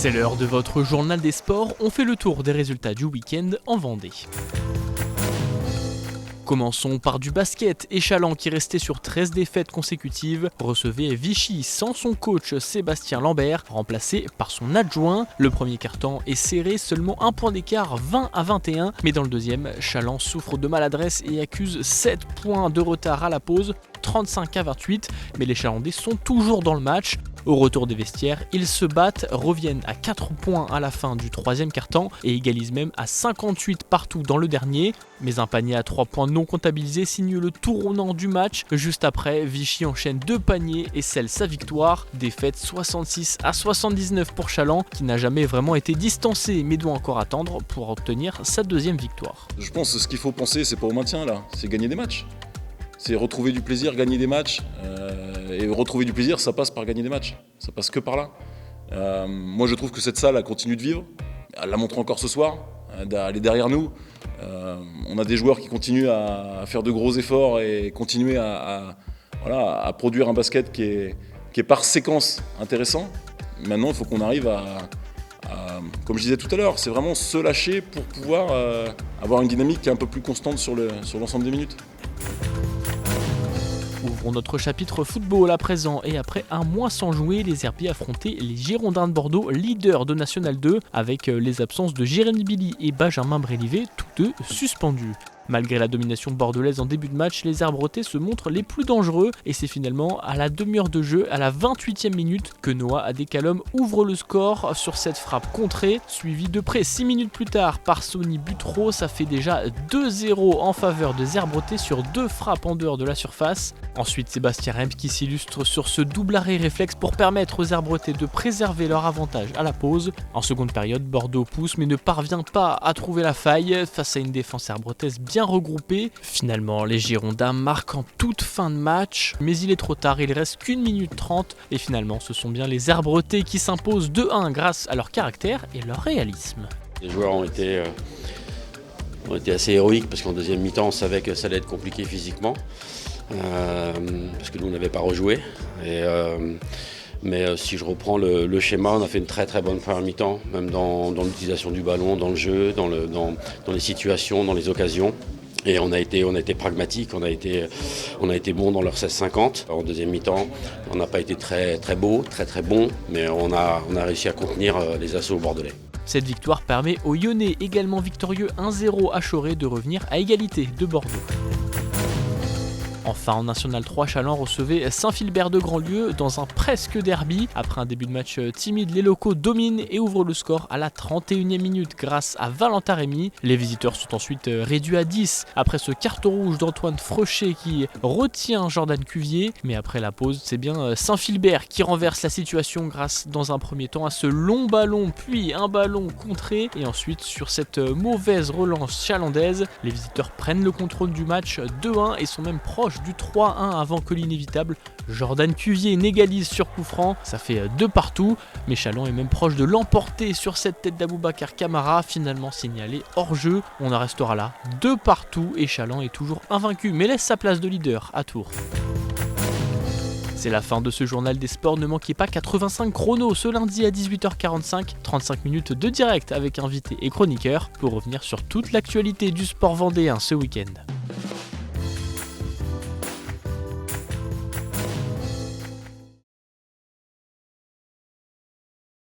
C'est l'heure de votre journal des sports, on fait le tour des résultats du week-end en Vendée. Commençons par du basket. Échalant, qui restait sur 13 défaites consécutives, recevait Vichy sans son coach Sébastien Lambert, remplacé par son adjoint. Le premier quart-temps est serré, seulement un point d'écart, 20-21, mais dans le deuxième, Chaland souffre de maladresse et accuse 7 points de retard à la pause, 35-28, mais les Chalandais sont toujours dans le match. Au retour des vestiaires, ils se battent, reviennent à 4 points à la fin du troisième quart-temps et égalisent même à 58 partout dans le dernier. Mais un panier à 3 points non comptabilisé signe le tournant du match. Juste après, Vichy enchaîne 2 paniers et scelle sa victoire. Défaite 66-79 pour Chaland, qui n'a jamais vraiment été distancé mais doit encore attendre pour obtenir sa deuxième victoire. Je pense que ce qu'il faut penser, c'est pas au maintien là, c'est gagner des matchs. C'est retrouver du plaisir, gagner des matchs. Et retrouver du plaisir, ça passe par gagner des matchs. Ça passe que par là. Moi, je trouve que cette salle, elle continue de vivre. Elle l'a montré encore ce soir. Elle est derrière nous. On a des joueurs qui continuent à faire de gros efforts et continuer à produire un basket qui est par séquence intéressant. Maintenant, il faut qu'on arrive comme je disais tout à l'heure, c'est vraiment se lâcher pour pouvoir avoir une dynamique qui est un peu plus constante sur l'ensemble des minutes. Ouvrons notre chapitre football à présent et après un mois sans jouer, les Herbiers affrontaient les Girondins de Bordeaux, leaders de National 2, avec les absences de Jérémy Billy et Benjamin Brélivet, tous deux suspendus. Malgré la domination bordelaise en début de match, les Arbretais se montrent les plus dangereux et c'est finalement à la demi-heure de jeu, à la 28e minute, que Noah Adécalom ouvre le score sur cette frappe contrée, suivie de près 6 minutes plus tard par Sonny Butro. Ça fait déjà 2-0 en faveur des Arbretais sur 2 frappes en dehors de la surface. Ensuite, Sébastien Remp qui s'illustre sur ce double arrêt réflexe pour permettre aux Arbretais de préserver leur avantage à la pause. En seconde période, Bordeaux pousse mais ne parvient pas à trouver la faille face à une défense arbretaise bien regroupée. Finalement, les Girondins marquent en toute fin de match, mais il est trop tard, il reste qu'1 minute 30 et finalement ce sont bien les Arbretais qui s'imposent 2-1 grâce à leur caractère et leur réalisme. Les joueurs ont été assez héroïques parce qu'en deuxième mi-temps on savait que ça allait être compliqué physiquement parce que nous on n'avait pas rejoué. Mais si je reprends le schéma, on a fait une très très bonne première mi-temps, même dans l'utilisation du ballon, dans le jeu, dans les situations, dans les occasions. Et on a été pragmatique, on a été bon dans leur 16-50. En deuxième mi-temps, on n'a pas été très très beau, très très bon, mais on a réussi à contenir les assauts bordelais. Cette victoire permet aux Lyonnais, également victorieux 1-0 à Choré, de revenir à égalité de Bordeaux. Enfin, en National 3, Chaland recevait Saint-Philbert de Grandlieu dans un presque derby. Après un début de match timide, les locaux dominent et ouvrent le score à la 31e minute grâce à Valentin Rémy. Les visiteurs sont ensuite réduits à 10 après ce carton rouge d'Antoine Frechet qui retient Jordan Cuvier. Mais après la pause, c'est bien Saint-Philbert qui renverse la situation grâce dans un premier temps à ce long ballon, puis un ballon contré. Et ensuite, sur cette mauvaise relance chalandaise, les visiteurs prennent le contrôle du match 2-1 et sont même proches du 3-1 avant que l'inévitable Jordan Cuvier n'égalise sur coup franc. Ça fait 2 partout, mais Chaland est même proche de l'emporter sur cette tête d'Aboubacar Camara, finalement signalé hors jeu. On en restera là, 2 partout et Chaland est toujours invaincu mais laisse sa place de leader à Tours. C'est la fin de ce journal des sports, ne manquez pas 85 chrono ce lundi à 18h45, 35 minutes de direct avec invités et chroniqueurs pour revenir sur toute l'actualité du sport vendéen ce week-end.